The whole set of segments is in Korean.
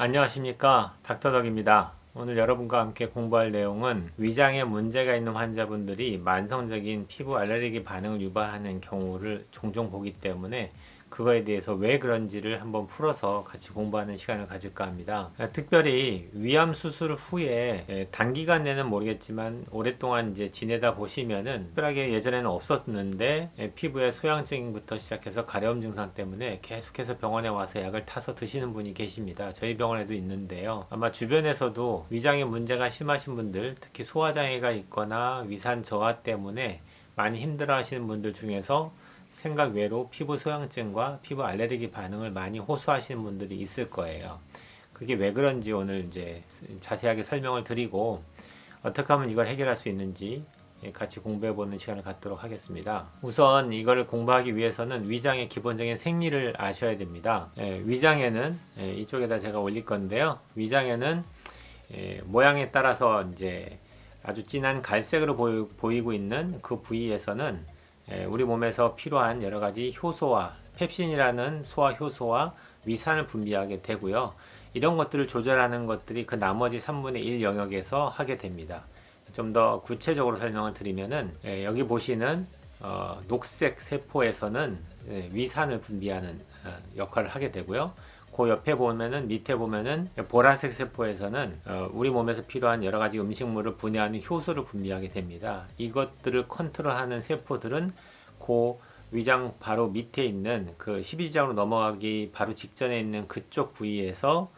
안녕하십니까, 닥터덕입니다. 오늘 여러분과 함께 공부할 내용은 위장에 문제가 있는 환자분들이 만성적인 피부 알레르기 반응을 유발하는 경우를 종종 보기 때문에 그거에 대해서 왜 그런지를 한번 풀어서 같이 공부하는 시간을 가질까 합니다. 특별히 위암 수술 후에 단기간 내는 모르겠지만 오랫동안 이제 지내다 보시면은 특별하게 예전에는 없었는데 피부에 소양증부터 시작해서 가려움 증상 때문에 계속해서 병원에 와서 약을 타서 드시는 분이 계십니다. 저희 병원에도 있는데요. 아마 주변에서도 위장에 문제가 심하신 분들, 특히 소화장애가 있거나 위산 저하 때문에 많이 힘들어 하시는 분들 중에서 생각 외로 피부 소양증과 피부 알레르기 반응을 많이 호소하시는 분들이 있을 거예요. 그게 왜 그런지 오늘 이제 자세하게 설명을 드리고 어떻게 하면 이걸 해결할 수 있는지 같이 공부해 보는 시간을 갖도록 하겠습니다. 우선 이걸 공부하기 위해서는 위장의 기본적인 생리를 아셔야 됩니다. 위장에는 이쪽에다 제가 올릴 건데요. 위장에는 모양에 따라서 이제 아주 진한 갈색으로 보이고 있는 그 부위에서는 우리 몸에서 필요한 여러 가지 효소와 펩신이라는 소화 효소와 위산을 분비하게 되고요. 이런 것들을 조절하는 것들이 그 나머지 3분의 1 영역에서 하게 됩니다. 좀 더 구체적으로 설명을 드리면은 여기 보시는 녹색 세포에서는 위산을 분비하는 역할을 하게 되고요. 그 옆에 보면은 밑에 보면은 보라색 세포에서는 우리 몸에서 필요한 여러 가지 음식물을 분해하는 효소를 분비하게 됩니다. 이것들을 컨트롤하는 세포들은 그 위장 바로 밑에 있는 그 12지장으로 넘어가기 바로 직전에 있는 그쪽 부위에서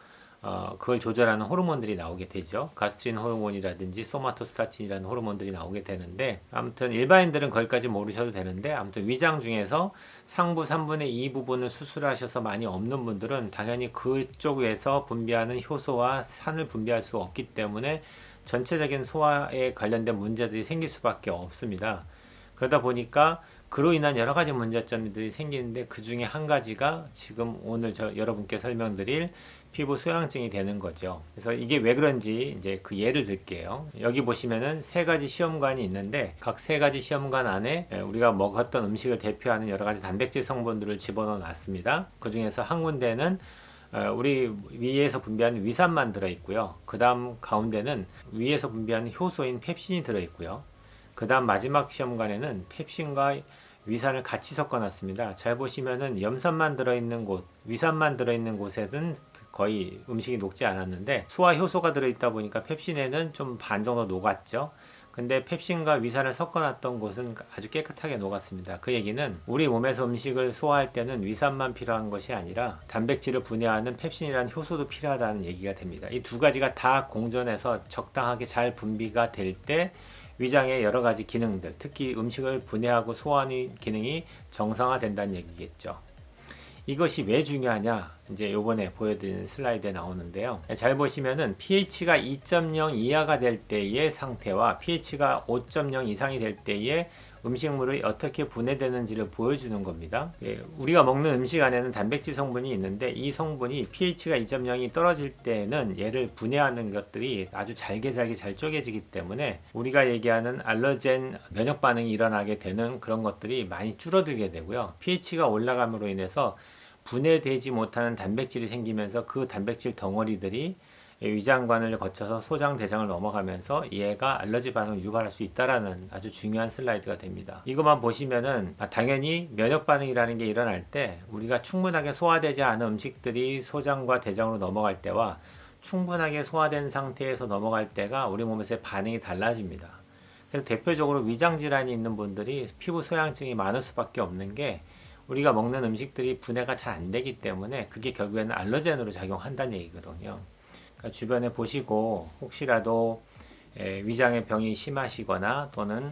그걸 조절하는 호르몬들이 나오게 되죠. 가스트린 호르몬이라든지 소마토스타틴이라는 호르몬들이 나오게 되는데, 아무튼 일반인들은 거기까지 모르셔도 되는데, 아무튼 위장 중에서 상부 3분의 2 부분을 수술하셔서 많이 없는 분들은 당연히 그쪽에서 분비하는 효소와 산을 분비할 수 없기 때문에 전체적인 소화에 관련된 문제들이 생길 수밖에 없습니다. 그러다 보니까 그로 인한 여러 가지 문제점들이 생기는데, 그 중에 한 가지가 지금 오늘 여러분께 설명드릴 피부 소양증이 되는 거죠. 그래서 이게 왜 그런지 이제 그 예를 들게요. 여기 보시면은 세 가지 시험관이 있는데, 각 세 가지 시험관 안에 우리가 먹었던 음식을 대표하는 여러 가지 단백질 성분들을 집어넣어 놨습니다. 그 중에서 한 군데는 우리 위에서 분비하는 위산만 들어있고요. 그 다음 가운데는 위에서 분비하는 효소인 펩신이 들어있고요. 그 다음 마지막 시험관에는 펩신과 위산을 같이 섞어 놨습니다. 잘 보시면은 염산만 들어있는 곳, 위산만 들어있는 곳에는 거의 음식이 녹지 않았는데, 소화 효소가 들어있다 보니까 펩신에는 좀 반 정도 녹았죠. 근데 펩신과 위산을 섞어놨던 곳은 아주 깨끗하게 녹았습니다. 그 얘기는 우리 몸에서 음식을 소화할 때는 위산만 필요한 것이 아니라 단백질을 분해하는 펩신이라는 효소도 필요하다는 얘기가 됩니다. 이 두 가지가 다 공존해서 적당하게 잘 분비가 될 때 위장의 여러 가지 기능들, 특히 음식을 분해하고 소화하는 기능이 정상화된다는 얘기겠죠. 이것이 왜 중요하냐? 이제 요번에 보여드리는 슬라이드에 나오는데요. 잘 보시면은 pH가 2.0 이하가 될 때의 상태와 pH가 5.0 이상이 될 때의 음식물이 어떻게 분해되는지를 보여주는 겁니다. 우리가 먹는 음식 안에는 단백질 성분이 있는데, 이 성분이 pH가 2.0이 떨어질 때는 얘를 분해하는 것들이 아주 잘게 잘 쪼개지기 때문에 우리가 얘기하는 알러젠 면역 반응이 일어나게 되는 그런 것들이 많이 줄어들게 되고요. pH가 올라감으로 인해서 분해되지 못하는 단백질이 생기면서 그 단백질 덩어리들이 위장관을 거쳐서 소장, 대장을 넘어가면서 얘가 알러지 반응을 유발할 수 있다라는 아주 중요한 슬라이드가 됩니다. 이것만 보시면은 당연히 면역 반응이라는 게 일어날 때 우리가 충분하게 소화되지 않은 음식들이 소장과 대장으로 넘어갈 때와 충분하게 소화된 상태에서 넘어갈 때가 우리 몸에서의 반응이 달라집니다. 그래서 대표적으로 위장 질환이 있는 분들이 피부 소양증이 많을 수밖에 없는 게, 우리가 먹는 음식들이 분해가 잘 안 되기 때문에 그게 결국에는 알러젠으로 작용한다는 얘기거든요. 그러니까 주변에 보시고 혹시라도 위장의 병이 심하시거나 또는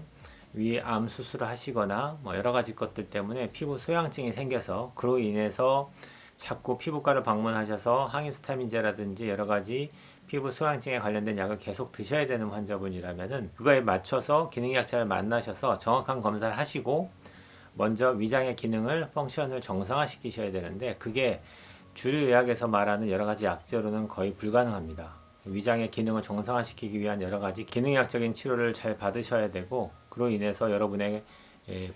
위암 수술을 하시거나 뭐 여러 가지 것들 때문에 피부 소양증이 생겨서 그로 인해서 자꾸 피부과를 방문하셔서 항히스타민제라든지 여러 가지 피부 소양증에 관련된 약을 계속 드셔야 되는 환자분이라면은 그거에 맞춰서 기능의학자를 만나셔서 정확한 검사를 하시고 먼저 위장의 기능을, 펑션을 정상화시키셔야 되는데, 그게 주류의학에서 말하는 여러 가지 약제로는 거의 불가능합니다. 위장의 기능을 정상화시키기 위한 여러 가지 기능의학적인 치료를 잘 받으셔야 되고, 그로 인해서 여러분의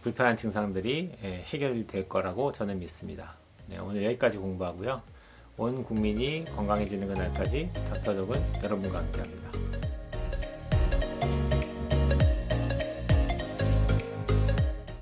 불편한 증상들이 해결될 거라고 저는 믿습니다. 네, 오늘 여기까지 공부하고요. 온 국민이 건강해지는 그날까지 닥터독은 여러분과 함께합니다.